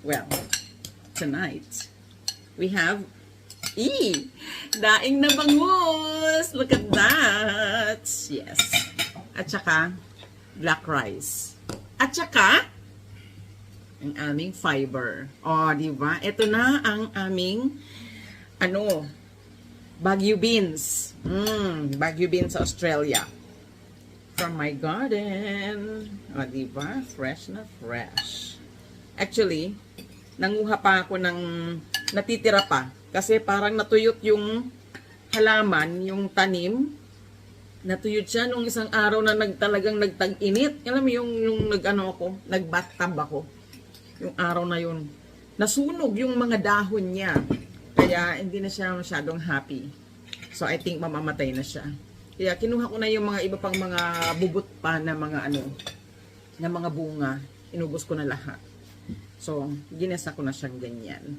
Well, tonight, we have daing na bangus. Look at that. Yes. At saka, black rice. At saka, ang aming fiber. O, diba? Ito na ang aming, Baguio beans. Baguio beans sa Australia. From my garden. O, diba? Fresh na fresh. Actually, nanguha pa ako ng natitira pa. Kasi parang natuyot yung halaman, yung tanim. Natuyot siya nung isang araw na talagang nagtag-init. Alam mo yung nag-bathtub ako. Yung araw na yun. Nasunog yung mga dahon niya. Kaya hindi na siya masyadong happy. So I think mamamatay na siya. Kaya kinuha ko na yung mga iba pang mga bubot pa na mga na mga bunga. Inubos ko na lahat. So ginesa ko na siyang ganyan.